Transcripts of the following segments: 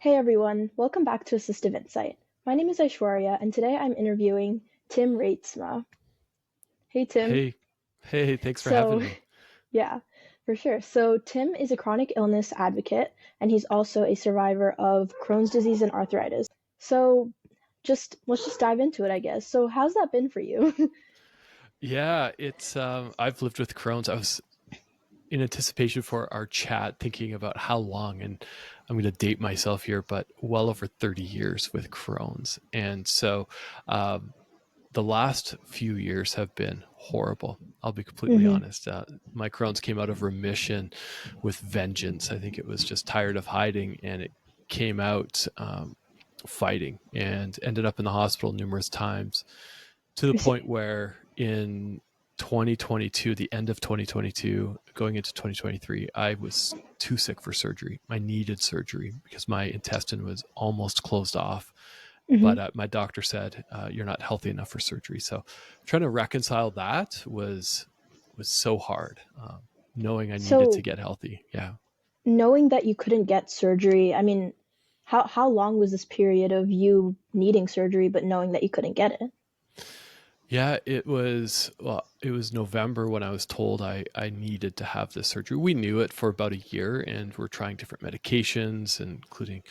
Hey everyone, welcome back to Assistive Insight. My name is Aishwarya, and today I'm interviewing Tim Reitsma. Hey Tim. Hey, hey, thanks for So, having me. yeah, for sure. So, Tim is a chronic illness advocate, and he's also a survivor of Crohn's disease and arthritis. So, just let's just dive into it, I guess. So, how's that been for you? Yeah, it's I've lived with Crohn's. I was in anticipation for our chat thinking about how long, and I'm going to date myself here, but well over 30 years with Crohn's. And so um, the last few years have been horrible. I'll be completely hmm honest. My Crohn's came out of remission with vengeance. I think it was just tired of hiding, and it came out fighting and ended up in the hospital numerous times, to the I point see. where in 2022, the end of 2022, going into 2023, I was too sick for surgery. I needed surgery because my intestine was almost closed off. hmm But my doctor said, you're not healthy enough for surgery. So trying to reconcile that was so hard, knowing I needed to So, get healthy. Yeah. knowing that you couldn't get surgery, I mean, how long was this period of you needing surgery but knowing that you couldn't get it? Yeah, it was November when I was told I needed to have this surgery. We knew it for about a year, and we're trying different medications, including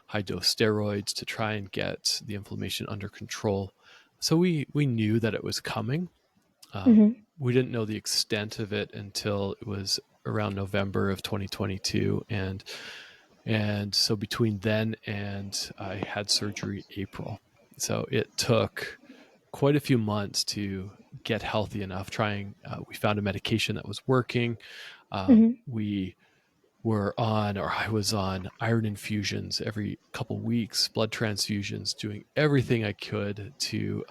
high dose steroids, to try and get the inflammation under control. So we knew that it was coming. hmm We didn't know the extent of it until it was around November of 2022, and so between then and I had surgery April. So it took quite a few months to get healthy enough. We found a medication that was working. hmm We were on, or I was on, iron infusions every couple weeks, blood transfusions, doing everything I could to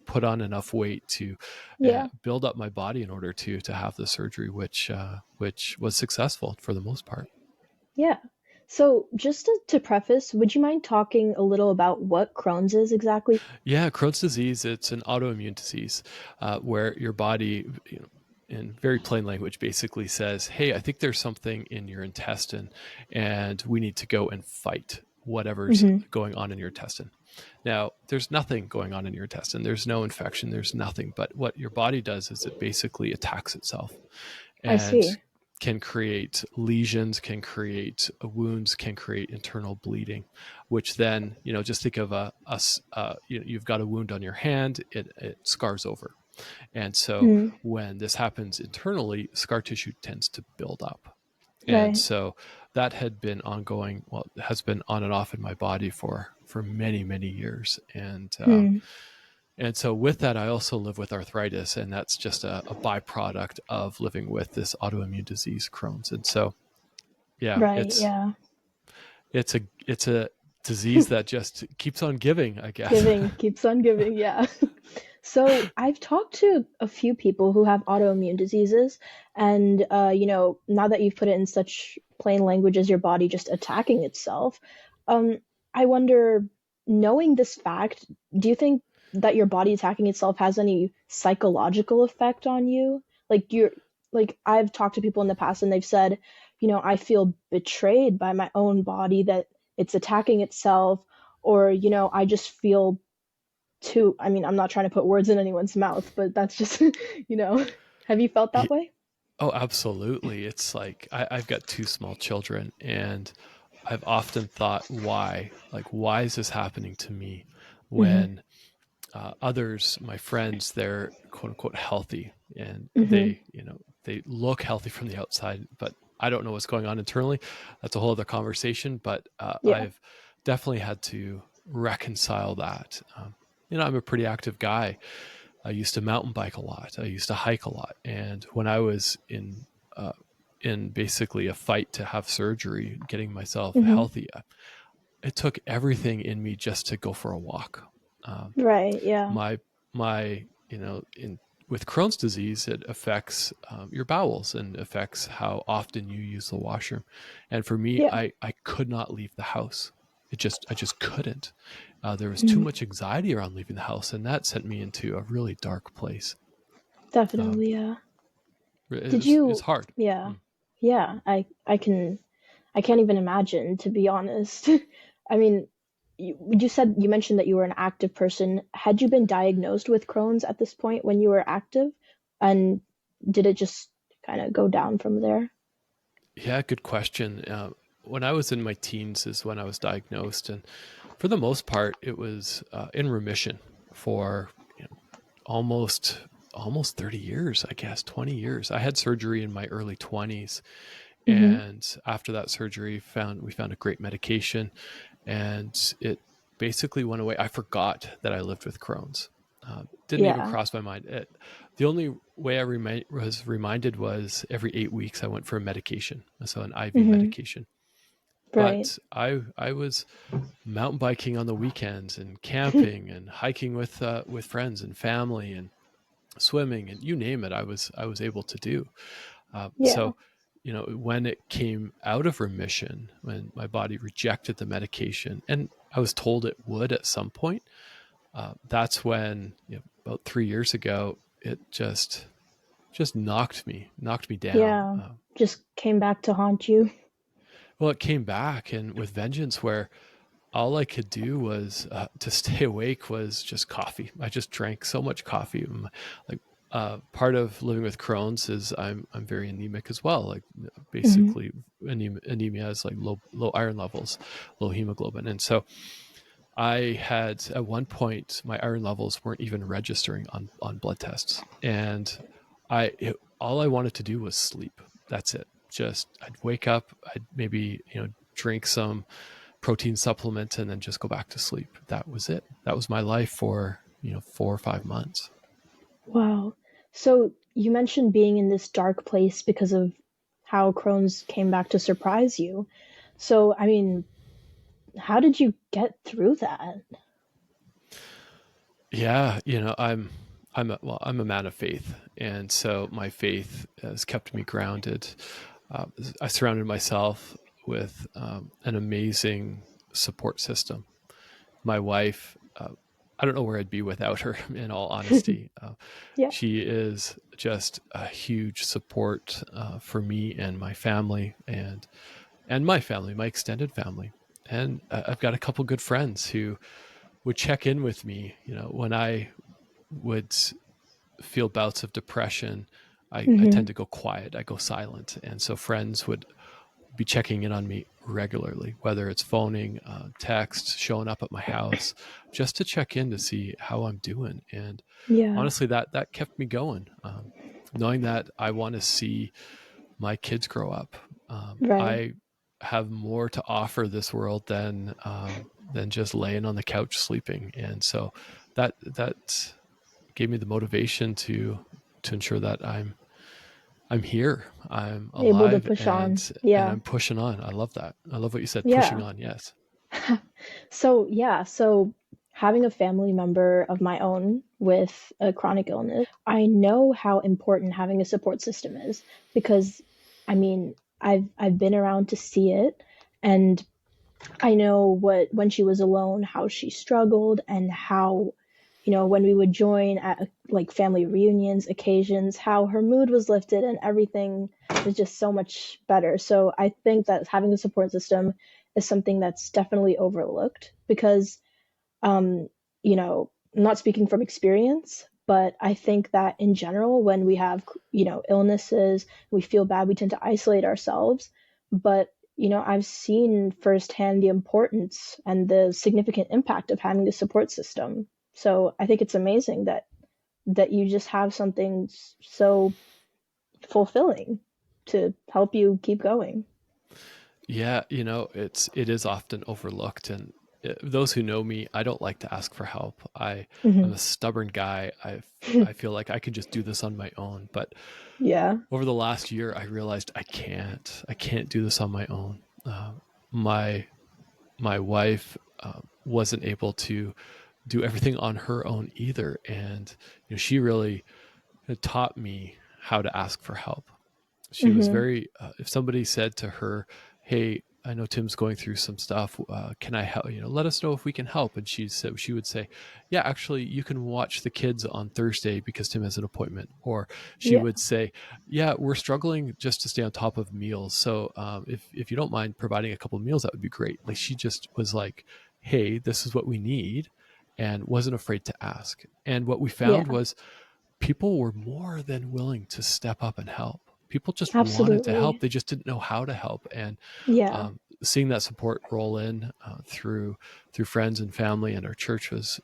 put on enough weight to Yeah. build up my body in order to have the surgery, which was successful for the most part. Yeah. So, just to preface, would you mind talking a little about what Crohn's is exactly? Yeah, Crohn's disease, it's an autoimmune disease where your body, in very plain language, basically says, hey, I think there's something in your intestine, and we need to go and fight whatever's hmm going on in your intestine. Now, there's nothing going on in your intestine. There's no infection. There's nothing. But what your body does is it basically attacks itself I and see. can create lesions, can create wounds, can create internal bleeding, which then, just think of you've got a wound on your hand, it scars over. And so Mm, when this happens internally, scar tissue tends to build up. And right. so that had been ongoing, well, it has been on and off in my body for many, many years. Mm, And so with that, I also live with arthritis, and that's just a byproduct of living with this autoimmune disease, Crohn's. And so, yeah, right. Yeah. it's a disease that just keeps on giving, I guess. Giving keeps on giving. Yeah. So, I've talked to a few people who have autoimmune diseases, and now that you've put it in such plain language as your body just attacking itself, um, I wonder, knowing this fact, do you think that your body attacking itself has any psychological effect on you? Like I've talked to people in the past and they've said, I feel betrayed by my own body that it's attacking itself, or, I just feel too, I mean, I'm not trying to put words in anyone's mouth, but that's just, you know, have you felt that way? Oh, absolutely. It's like I've got two small children, and I've often thought, why? Like, why is this happening to me hmm when others, my friends, they're quote unquote healthy, and hmm they look healthy from the outside, but I don't know what's going on internally. That's a whole other conversation. But Yeah. I've definitely had to reconcile that. I'm a pretty active guy. I used to mountain bike a lot. I used to hike a lot, and when I was in basically a fight to have surgery, getting myself hmm healthy, it took everything in me just to go for a walk. Um, Right. Yeah. my my in with Crohn's disease, it affects your bowels and affects how often you use the washroom. And for me, Yeah. I could not leave the house. I just couldn't. There was too Mhm. much anxiety around leaving the house, and that sent me into a really dark place. Um, Definitely. Yeah. Did it's you? hard. Yeah. Mm. Yeah. I can. I can't even imagine, to be honest. I mean, you mentioned that you were an active person. Had you been diagnosed with Crohn's at this point when you were active? And did it just kind of go down from there? Yeah, good question. When I was in my teens is when I was diagnosed, and for the most part, it was in remission for almost 30 years, I guess, 20 years. I had surgery in my early 20s, Hmm. and after that surgery, we found a great medication, and it basically went away. I forgot that I lived with Crohn's. Didn't even Yeah. cross my mind. The only way I was reminded was every 8 weeks I went for a medication, so an IV Hmm. medication. Right. But I was mountain biking on the weekends and camping and hiking with friends and family and swimming and you name it. I was able to do. Yeah. So, when it came out of remission, when my body rejected the medication, and I was told it would at some point, that's when, about 3 years ago, it just knocked me down. Yeah. Just came back to haunt you. Well, it came back and with vengeance, where all I could do was to stay awake was just coffee. I just drank so much coffee. Like part of living with Crohn's is I'm very anemic as well. Like Hmm. basically anemia is like low iron levels, low hemoglobin, and so I had at one point my iron levels weren't even registering on blood tests, and all I wanted to do was sleep. That's it. Just I'd wake up, I'd maybe drink some protein supplement and then just go back to sleep. That was it. That was my life for 4 or 5 months. Wow. So you mentioned being in this dark place because of how Crohn's came back to surprise you. So, I mean, how did you get through that? Yeah, I'm a man of faith, and so my faith has kept me grounded. I surrounded myself with an amazing support system. My wife, I don't know where I'd be without her. In all honesty, Yeah. she is just a huge support for me and my family, and my family, my extended family. And I've got a couple good friends who would check in with me, when I would feel bouts of depression. I Hmm. tend to go quiet, I go silent. And so friends would be checking in on me regularly, whether it's phoning, text, showing up at my house, just to check in to see how I'm doing. And Yeah. honestly, that kept me going, knowing that I want to see my kids grow up. Right. I have more to offer this world than just laying on the couch sleeping, and so that gave me the motivation to ensure that I'm here, I'm Able to alive, push and on. and Yeah. I'm pushing on. I love that. I love what you said. Pushing Yeah. on. Yes. So, yeah, so having a family member of my own with a chronic illness, I know how important having a support system is because I mean, I've been around to see it, and I know what when she was alone, how she struggled, and how, when we would join at like family reunions, occasions, how her mood was lifted and everything was just so much better. So I think that having a support system is something that's definitely overlooked because, I'm not speaking from experience, but I think that in general, when we have, illnesses, we feel bad, we tend to isolate ourselves. But, I've seen firsthand the importance and the significant impact of having a support system. So I think it's amazing that you just have something so fulfilling to help you keep going. Yeah, it is often overlooked, and those who know me, I don't like to ask for help. I'm Hmm. a stubborn guy. I feel like I could just do this on my own, but Yeah. over the last year, I realized I can't. I can't do this on my own. My my wife wasn't able to do everything on her own either, and she really taught me how to ask for help. She was Hmm. very. If somebody said to her, "Hey, I know Tim's going through some stuff. Can I help? Let us know if we can help. And she would say, yeah, actually, you can watch the kids on Thursday because Tim has an appointment. Or she Yeah. would say, yeah, we're struggling just to stay on top of meals. So if you don't mind providing a couple of meals, that would be great. Like, she just was like, hey, this is what we need, and wasn't afraid to ask. And what we found Yeah. was people were more than willing to step up and help. People just wanted to help. Absolutely. They just didn't know how to help. And Yeah. seeing that support roll in through friends and family and our church was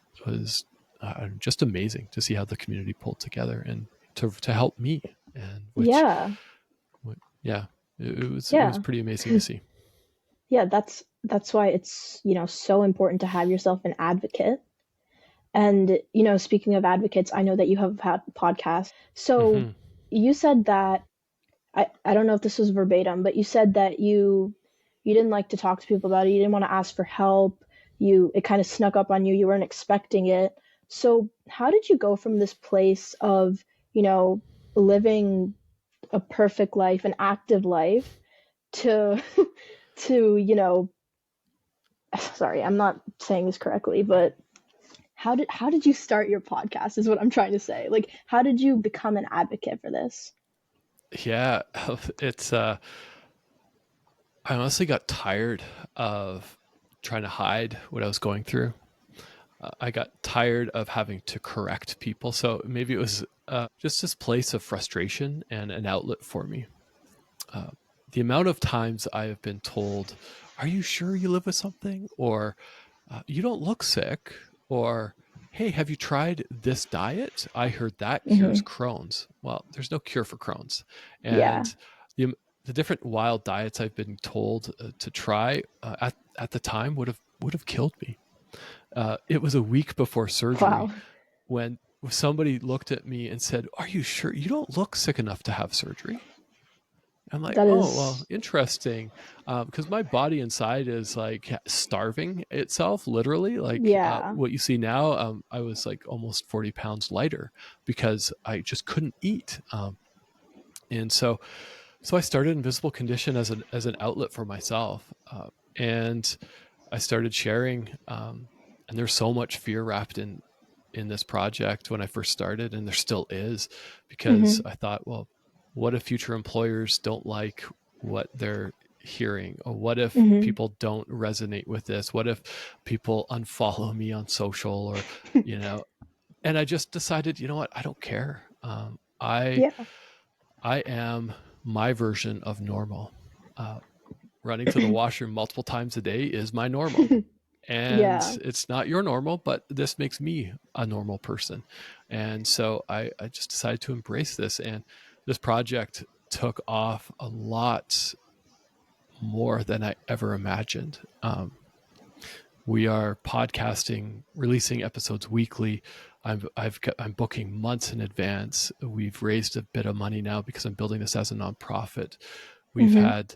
just amazing to see how the community pulled together and to help me. And Yeah. yeah, it was Yeah. pretty amazing to see. Yeah, that's why it's, so important to have yourself an advocate. And, speaking of advocates, I know that you have had podcasts. So Mm-hmm. you said that I don't know if this was verbatim, but you said that you didn't like to talk to people about it. You didn't want to ask for help. It kind of snuck up on you. You weren't expecting it. So how did you go from this place of, living a perfect life, an active life, to to, sorry, I'm not saying this correctly, but how did you start your podcast is what I'm trying to say. Like, how did you become an advocate for this? Yeah, it's I honestly got tired of trying to hide what I was going through. I got tired of having to correct people. So maybe it was just this place of frustration and an outlet for me. The amount of times I have been told, "Are you sure you live with something?" Or "You don't look sick," or "Hey, have you tried this diet? I heard that cures Hmm. Crohn's." Well, there's no cure for Crohn's. Yeah. And the different wild diets I've been told to try at the time would have killed me. It was a week before surgery Wow. when somebody looked at me and said, "Are you sure you don't look sick enough to have surgery?" I'm like, That "Oh, well, is, interesting," because my body inside is like starving itself, literally. Like yeah. what you see now, I was like almost 40 pounds lighter because I just couldn't eat. And so I started Invisible Condition as an outlet for myself, and I started sharing. And there's so much fear wrapped in this project when I first started, and there still is, because Hmm. I thought, well, what if future employers don't like what they're hearing? Or what if Hmm. people don't resonate with this? What if people unfollow me on social, or, you know, and I just decided, you know what? I don't care. Yeah. I am my version of normal. Uh, Running to the washroom multiple times a day is my normal. And Yeah. it's not your normal, but this makes me a normal person. And so I just decided to embrace this. And this project took off a lot more than I ever imagined. We are podcasting, releasing episodes weekly. I'm booking months in advance. We've raised a bit of money now because I'm building this as a nonprofit. We've Hmm. had,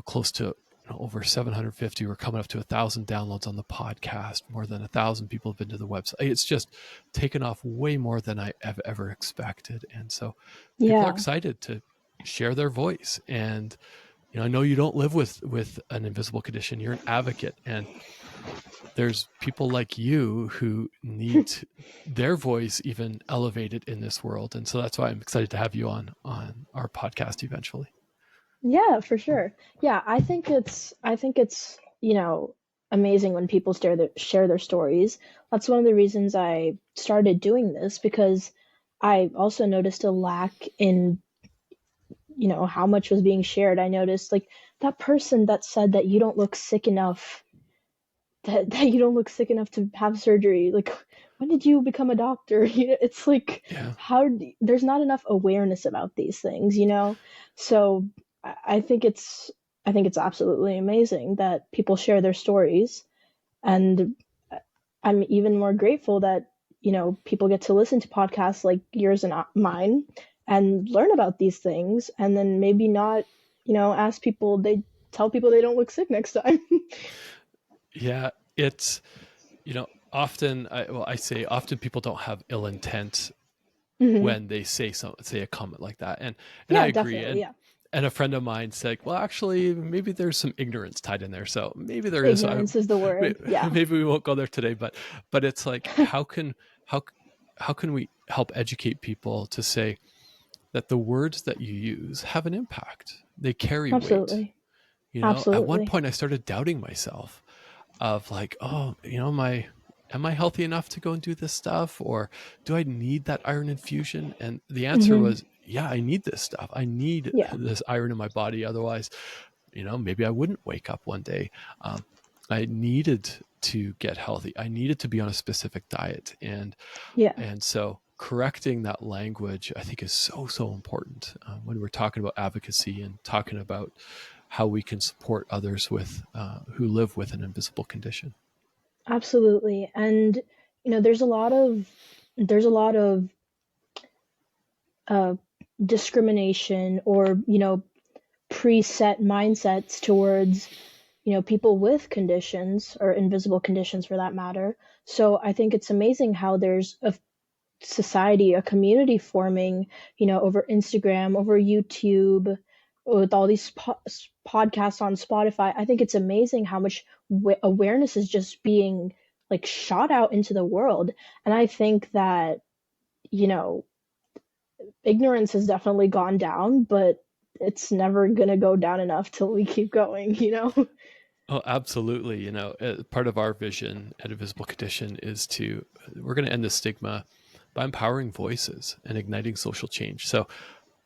close to over 750. We're coming up to 1,000 downloads on the podcast. More than 1,000 people have been to the website. It's just taken off way more than I have ever expected, and so people are Yeah. excited to share their voice. And I know you don't live with an invisible condition. You're an advocate, and there's people like you who need their voice even elevated in this world. And so that's why I'm excited to have you on our podcast eventually. Yeah, for sure. Yeah, I think it's, amazing when people share their stories. That's one of the reasons I started doing this, because I also noticed a lack in, how much was being shared. I noticed, like, that person that said that you don't look sick enough, that you don't look sick enough to have surgery. Like, when did you become a doctor? It's like, Yeah. there's not enough awareness about these things. So I think it's absolutely amazing that people share their stories, and I'm even more grateful that, people get to listen to podcasts like yours and mine and learn about these things, and then maybe not, ask people, they tell people they don't look sick next time. Yeah. It's, often, I say often people don't have ill intent Hmm. when they say a comment like that. And I Yeah, agree. definitely. And Yeah. And a friend of mine said, well, actually, maybe there's some ignorance tied in there. So maybe there is. Ignorance is the word. Yeah. Maybe we won't go there today, but it's like, how can we help educate people to say that the words that you use have an impact? They carry weight. Absolutely. You know, at one Absolutely. point I started doubting myself of like, oh, you know, am I healthy enough to go and do this stuff? Or do I need that iron infusion? And the answer Hmm. was, yeah, I need this stuff. I need Yeah. this iron in my body. Otherwise, you know, maybe I wouldn't wake up one day. I needed to get healthy. I needed to be on a specific diet. Yeah. And so correcting that language, I think, is so important when we're talking about advocacy and talking about how we can support others with who live with an invisible condition. Absolutely. And there's a lot of uh, discrimination or preset mindsets towards people with conditions or invisible conditions for that matter. So I think it's amazing how there's a society, a community forming, over Instagram, over YouTube, with all these podcasts on Spotify. I think it's amazing how much awareness is just being like shot out into the world. And I think that, you know, ignorance has definitely gone down, but it's never going to go down enough till we keep going? Oh, absolutely. You know, part of our vision at Invisible Condition is we're going to end the stigma by empowering voices and igniting social change. So,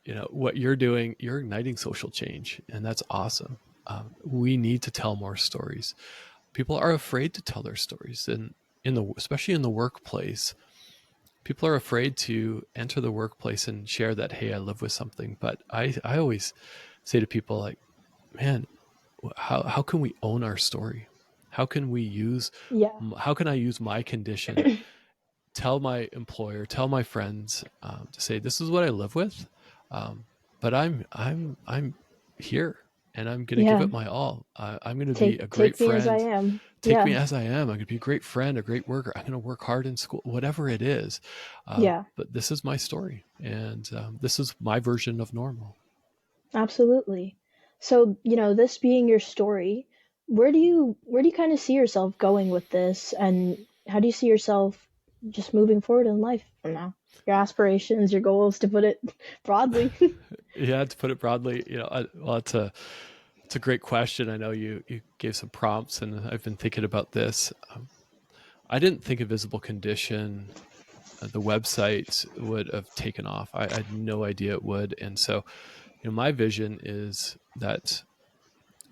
you know, what you're doing, you're igniting social change, and that's awesome. We need to tell more stories. People are afraid to tell their stories, and especially in the workplace, people are afraid to enter the workplace and share that, hey, I live with something. But I always say to people, like, man, how can we own our story? How can Yeah. how can I use my condition, tell my employer, tell my friends, to say, this is what I live with, but I'm here, and I'm going to give Yeah. it my all. I'm going to be a great Take me as I friend. am. Take me Yeah. as I am. I'm going to be a great friend, a great worker. I'm going to work hard in school, whatever it is. Yeah. But this is my story, and this is my version of normal. Absolutely. So, this being your story, where do you kind of see yourself going with this, and how do you see yourself just moving forward in life from now? Your aspirations, your goals, to put it broadly. Yeah, to put it broadly, you know, well, it's a great question. I know you gave some prompts, and I've been thinking about this. I didn't think Invisible Condition, the website, would have taken off. I had no idea it would. And so, you know, my vision is that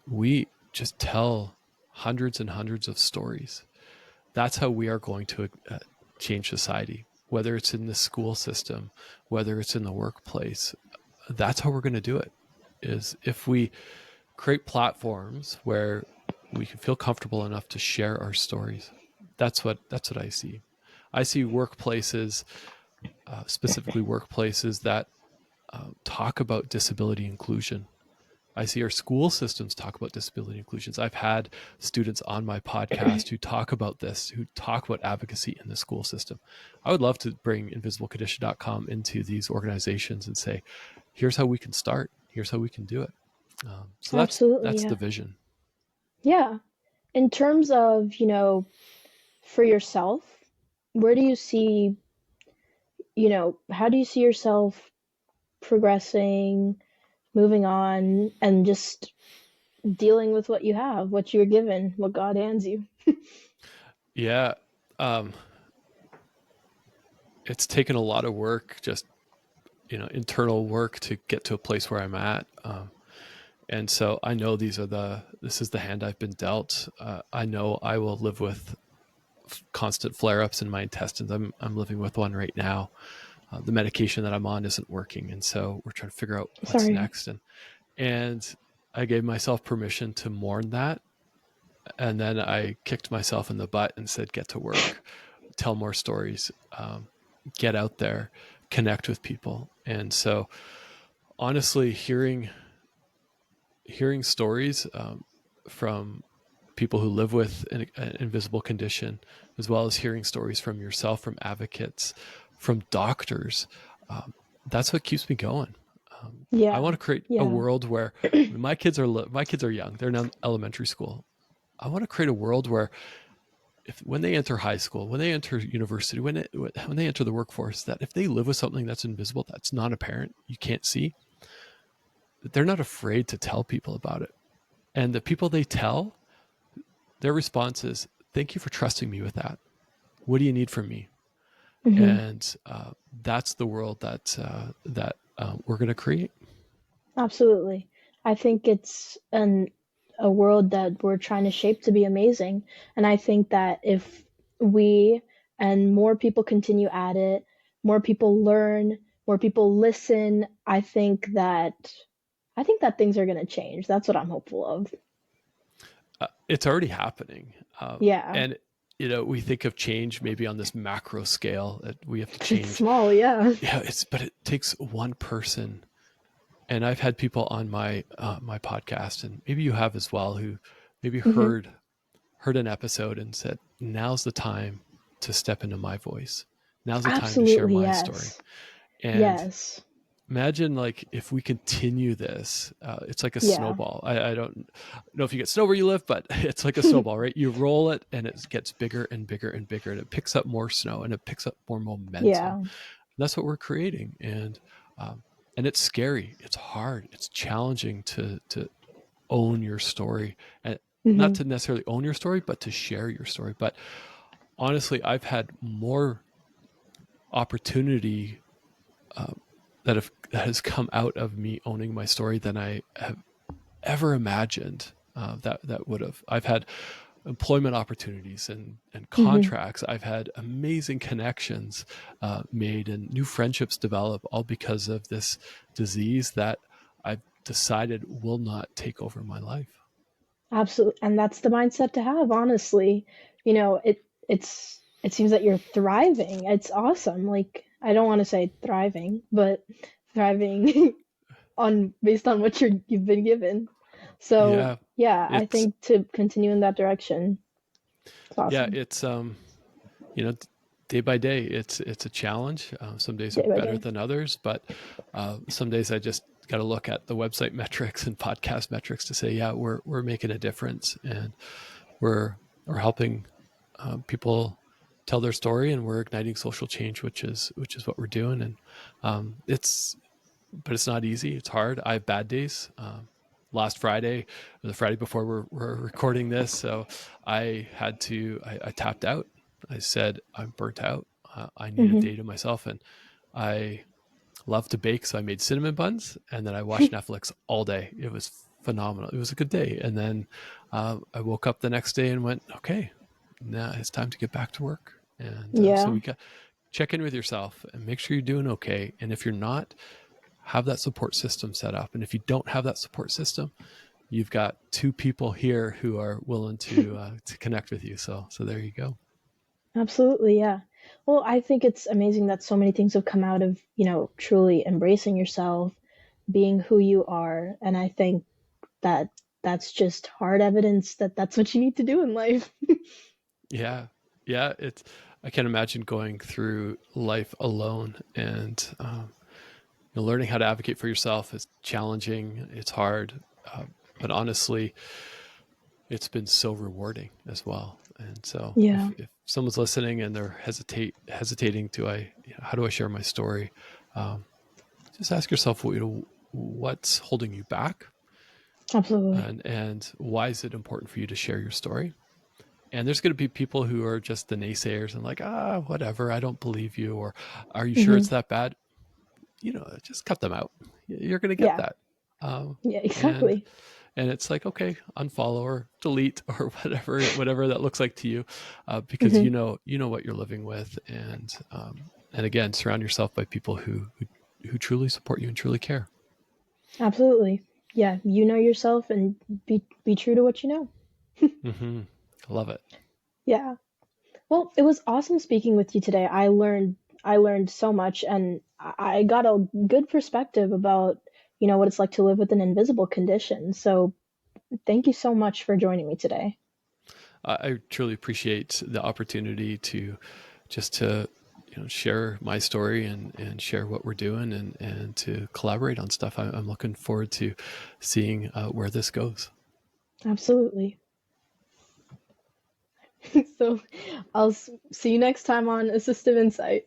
we just tell hundreds and hundreds of stories. That's how we are going to change society, whether it's in the school system, whether it's in the workplace. That's how we're going to do it, is if we create platforms where we can feel comfortable enough to share our stories. That's what I see. I see workplaces, specifically workplaces that talk about disability inclusion. I see our school systems talk about disability inclusions. I've had students on my podcast who talk about this, who talk about advocacy in the school system. I would love to bring invisiblecondition.com into these organizations and say, here's how we can start. Here's how we can do it. So Absolutely, that's the yeah. vision. Yeah. In terms of, for yourself, where do you see, how do you see yourself progressing, moving on, and just dealing with what you have, what you're given, what God hands you? Yeah. Um, it's taken a lot of work, just, you know, internal work to get to a place where I'm at. And so I know this is the hand I've been dealt. I know I will live with constant flare-ups in my intestines. I'm living with one right now. The medication that I'm on isn't working, and so we're trying to figure out what's Sorry. next. And I gave myself permission to mourn that, and then I kicked myself in the butt and said, "Get to work, tell more stories, get out there, connect with people." And so, honestly, hearing stories from people who live with an invisible condition, as well as hearing stories from yourself, from advocates, from doctors, that's what keeps me going. I Yeah. want to create a Yeah. world where my kids are young. They're now in elementary school. I want to create a world where when they enter high school, when they enter university, when they enter the workforce, that if they live with something that's invisible, that's not apparent, you can't see, that they're not afraid to tell people about it. And the people they tell, their response is, "Thank you for trusting me with that. What do you need from me?" Hmm. And that's the world that we're going to create. Absolutely. I think it's a world that we're trying to shape to be amazing. And I think that if we and more people continue at it, more people learn, more people listen, I think that things are going to change. That's what I'm hopeful of. It's already happening. Yeah. And, we think of change maybe on this macro scale that we have to It's change. small, yeah. Yeah, but it takes one person. And I've had people on my podcast, and maybe you have as well, who maybe Hmm. heard an episode and said, "Now's the time to step into my voice. Now's the time to share Absolutely, my story." yes. And Yes. imagine like if we continue this, it's like a Yeah. snowball. I don't know if you get snow where you live, but it's like a snowball, right? You roll it and it gets bigger and bigger and bigger, and it picks up more snow and it picks up more momentum. Yeah. That's what we're creating. Um, and it's scary. It's hard. It's challenging to own your story, and not Hmm. to necessarily own your story, but to share your story. But honestly, I've had more opportunity that has come out of me owning my story than I have ever imagined. That would have. I've had employment opportunities and Hmm. contracts. I've had amazing connections made and new friendships develop, all because of this disease that I've decided will not take over my life. Absolutely. And that's the mindset to have, honestly. It seems that you're thriving. It's awesome. Like, I don't want to say thriving, but thriving on based on what you've been given. So, Yeah, yeah, I it's think to continue in that direction, it's yeah, awesome. it's you know, day by day, it's a challenge. Some days are Day by better day. than others, but some days I just got to look at the website metrics and podcast metrics to say, yeah, we're making a difference, and we're helping people tell their story, and we're igniting social change, which is what we're doing. And but it's not easy. It's hard. I have bad days. Last Friday, or the Friday before we're recording this, so I tapped out. I said, I'm burnt out. I need a Hmm. day to myself. And I love to bake, so I made cinnamon buns, and then I watched Netflix all day. It was phenomenal. It was a good day. And then I woke up the next day and went, okay, now it's time to get back to work. And so Yeah, we got check in with yourself and make sure you're doing okay. And if you're not, have that support system set up. And if you don't have that support system, you've got two people here who are willing to connect with you. So there you go. absolutely. Yeah. Well, I think it's amazing that so many things have come out of, truly embracing yourself, being who you are. And I think that that's just hard evidence that that's what you need to do in life. Yeah, yeah. It's I can't imagine going through life alone, and learning how to advocate for yourself is challenging. It's hard, but honestly, it's been so rewarding as well. And so, Yeah. if someone's listening and they're hesitating, how do I share my story? Um, just ask yourself, what's holding you back, Absolutely. and why is it important for you to share your story? And there's going to be people who are just the naysayers and like, whatever, I don't believe you, or are you sure Hmm. it's that bad? Just cut them out. You're going to get Yeah. that. Um, Yeah, and exactly. it's like, okay, unfollow or delete or whatever that looks like to you, because Hmm. you know what you're living with. And again, surround yourself by people who truly support you and truly care. Absolutely. Yeah, you know yourself and be true to what you know. Mm-hmm. Love it. Yeah. Well, it was awesome speaking with you today. I learned so much and I got a good perspective about, what it's like to live with an invisible condition. So, thank you so much for joining me today. I truly appreciate the opportunity to just to share my story and share what we're doing and to collaborate on stuff. I'm looking forward to seeing where this goes. Absolutely. So I'll see you next time on Assistive Insight.